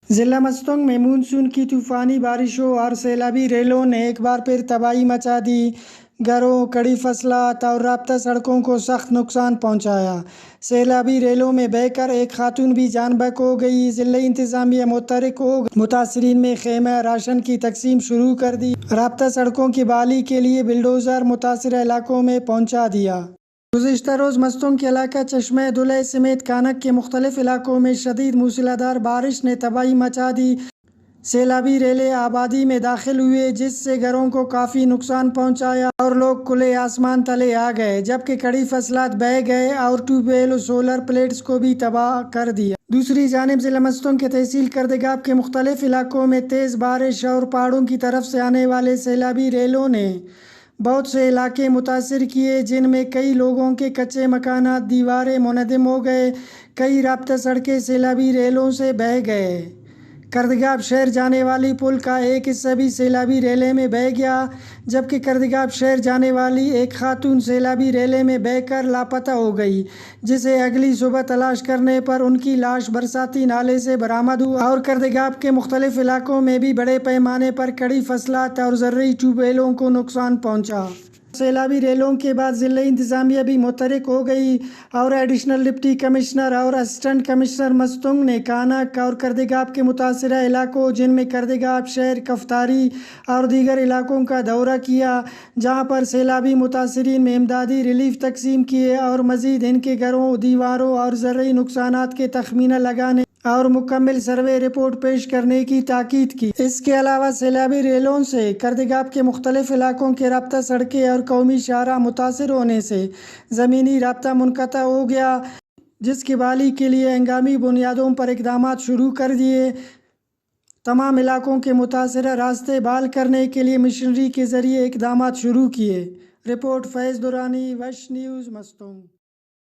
ضلع مستونگ میں مونسون کی طوفانی بارشوں اور سیلابی ریلوں نے ایک بار پھر تباہی مچا دی۔ گھروں، کڑی فصلات اور رابطہ سڑکوں کو سخت نقصان پہنچایا۔ سیلابی ریلوں میں بہہ کر ایک خاتون بھی جان بحق ہو گئی۔ ضلع انتظامیہ متحرک ہو گئی، متاثرین میں خیمہ راشن کی تقسیم شروع کر دی۔ رابطہ سڑکوں کی بحالی کے لیے بلڈوزر متاثرہ علاقوں میں پہنچا دیا۔ گزشتہ روز مستونگ کے علاقہ چشمہ دلہ سمیت کانک کے مختلف علاقوں میں شدید موسلادھار بارش نے تباہی مچا دی۔ سیلابی ریلیں آبادی میں داخل ہوئے، جس سے گھروں کو کافی نقصان پہنچایا اور لوگ کھلے آسمان تلے آ گئے، جبکہ کڑی فصلات بہہ گئے اور ٹیوب ویل و سولر پلیٹس کو بھی تباہ کر دیا۔ دوسری جانب ضلع مستونگ کے تحصیل کردگاب کے مختلف علاقوں میں تیز بارش اور پہاڑوں کی طرف سے آنے والے سیلابی ریلوں نے بہت سے علاقے متاثر کیے، جن میں کئی لوگوں کے کچے مکانات، دیواریں منہدم ہو گئے۔ کئی رابطہ سڑکیں سیلابی ریلوں سے بہہ گئے۔ کردگاب شہر جانے والی پل کا ایک حصہ بھی سیلابی ریلے میں بہہ گیا، جبکہ کردگاب شہر جانے والی ایک خاتون سیلابی ریلے میں بہہ کر لاپتہ ہو گئی، جسے اگلی صبح تلاش کرنے پر ان کی لاش برساتی نالے سے برآمد ہوا اور کردگاب کے مختلف علاقوں میں بھی بڑے پیمانے پر کڑی فصلات اور زرعی ٹیوب ویلوں کو نقصان پہنچا۔ سیلابی ریلوں کے بعد ضلع انتظامیہ بھی متحرک ہو گئی اور ایڈیشنل ڈپٹی کمشنر اور اسسٹنٹ کمشنر مستونگ نے کانک اور کردگاب کے متاثرہ علاقوں، جن میں کردگاب شہر، کفتاری اور دیگر علاقوں کا دورہ کیا، جہاں پر سیلابی متاثرین میں امدادی ریلیف تقسیم کیے اور مزید ان کے گھروں، دیواروں اور زرعی نقصانات کے تخمینہ لگانے اور مکمل سروے رپورٹ پیش کرنے کی تاکید کی۔ اس کے علاوہ سیلابی ریلوں سے کردگاب کے مختلف علاقوں کے رابطہ سڑکیں اور قومی شاہراہ متاثر ہونے سے زمینی رابطہ منقطع ہو گیا، جس کی بحالی کے لیے ہنگامی بنیادوں پر اقدامات شروع کر دیے۔ تمام علاقوں کے متاثرہ راستے بحال کرنے کے لیے مشنری کے ذریعے اقدامات شروع کیے۔ رپورٹ فیض درانی، وش نیوز، مستونگ۔